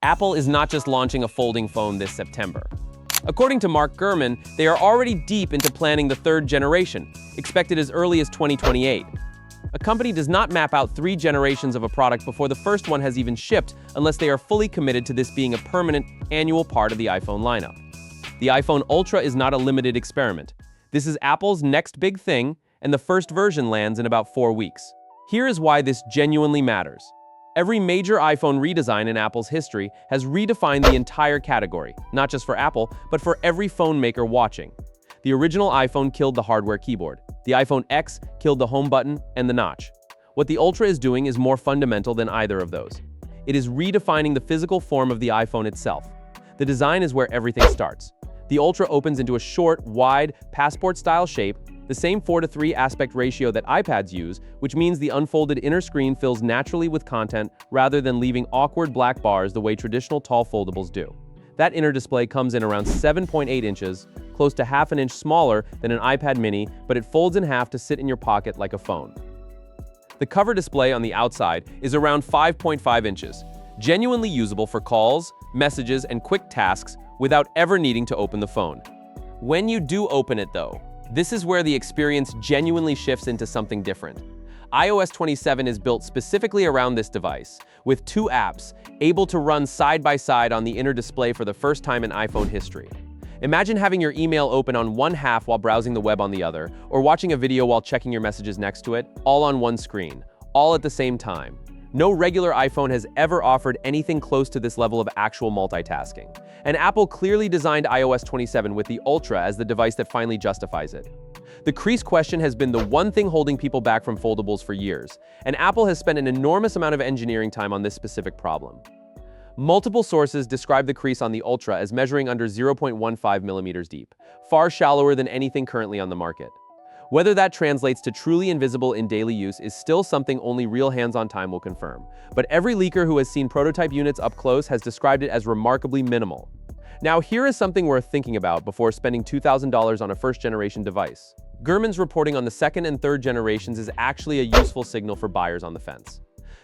Apple is not just launching a folding phone this September. According to Mark Gurman, they are already deep into planning the third generation, expected as early as 2028. A company does not map out 3 generations of a product before the first one has even shipped unless they are fully committed to this being a permanent, annual part of the iPhone lineup. The iPhone Ultra is not a limited experiment. This is Apple's next big thing, and the first version lands in about 4 weeks. Here is why this genuinely matters. Every major iPhone redesign in Apple's history has redefined the entire category, not just for Apple, but for every phone maker watching. The original iPhone killed the hardware keyboard. The iPhone X killed the home button and the notch. What the Ultra is doing is more fundamental than either of those. It is redefining the physical form of the iPhone itself. The design is where everything starts. The Ultra opens into a short, wide, passport-style shape, the same 4:3 aspect ratio that iPads use, which means the unfolded inner screen fills naturally with content rather than leaving awkward black bars the way traditional tall foldables do. That inner display comes in around 7.8 inches, close to half an inch smaller than an iPad mini, but it folds in half to sit in your pocket like a phone. The cover display on the outside is around 5.5 inches, genuinely usable for calls, messages, and quick tasks without ever needing to open the phone. When you do open it though, this is where the experience genuinely shifts into something different. iOS 27 is built specifically around this device, with 2 apps able to run side by side on the inner display for the first time in iPhone history. Imagine having your email open on one half while browsing the web on the other, or watching a video while checking your messages next to it, all on one screen, all at the same time. No regular iPhone has ever offered anything close to this level of actual multitasking. And Apple clearly designed iOS 27 with the Ultra as the device that finally justifies it. The crease question has been the one thing holding people back from foldables for years, and Apple has spent an enormous amount of engineering time on this specific problem. Multiple sources describe the crease on the Ultra as measuring under 0.15 millimeters deep, far shallower than anything currently on the market. Whether that translates to truly invisible in daily use is still something only real hands-on time will confirm. But every leaker who has seen prototype units up close has described it as remarkably minimal. Now here is something worth thinking about before spending $2,000 on a first-generation device. Gurman's reporting on the second and third generations is actually a useful signal for buyers on the fence.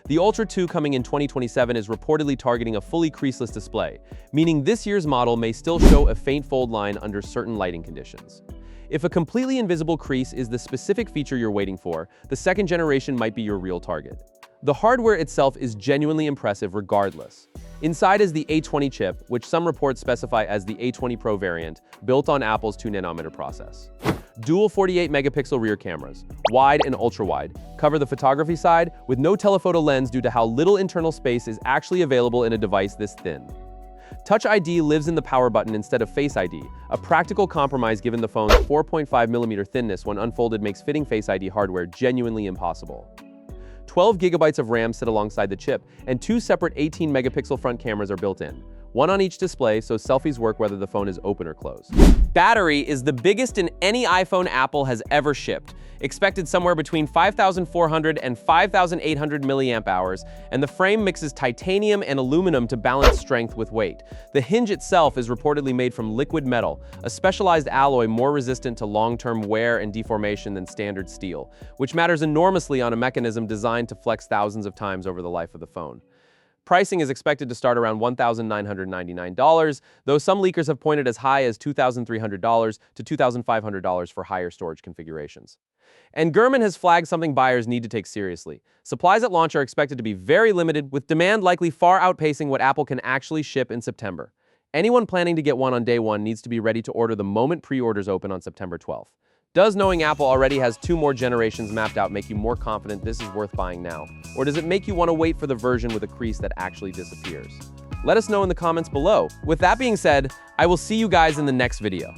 The Ultra 2 coming in 2027 is reportedly targeting a fully creaseless display, meaning this year's model may still show a faint fold line under certain lighting conditions. If a completely invisible crease is the specific feature you're waiting for, the second generation might be your real target. The hardware itself is genuinely impressive regardless. Inside is the A20 chip, which some reports specify as the A20 Pro variant, built on Apple's 2nm process. Dual 48-megapixel rear cameras, wide and ultra-wide, cover the photography side with no telephoto lens due to how little internal space is actually available in a device this thin. Touch ID lives in the power button instead of Face ID, a practical compromise given the phone's 4.5mm thinness when unfolded makes fitting Face ID hardware genuinely impossible. 12 gigabytes of RAM sit alongside the chip, and 2 separate 18-megapixel front cameras are built in, one on each display so selfies work whether the phone is open or closed. Battery is the biggest in any iPhone Apple has ever shipped, expected somewhere between 5,400 and 5,800 milliamp hours, and the frame mixes titanium and aluminum to balance strength with weight. The hinge itself is reportedly made from liquid metal, a specialized alloy more resistant to long-term wear and deformation than standard steel, which matters enormously on a mechanism designed to flex thousands of times over the life of the phone. Pricing is expected to start around $1,999, though some leakers have pointed as high as $2,300 to $2,500 for higher storage configurations. And Gurman has flagged something buyers need to take seriously. Supplies at launch are expected to be very limited, with demand likely far outpacing what Apple can actually ship in September. Anyone planning to get one on day one needs to be ready to order the moment pre-orders open on September 12th. Does knowing Apple already has 2 more generations mapped out make you more confident this is worth buying now? Or does it make you want to wait for the version with a crease that actually disappears? Let us know in the comments below. With that being said, I will see you guys in the next video.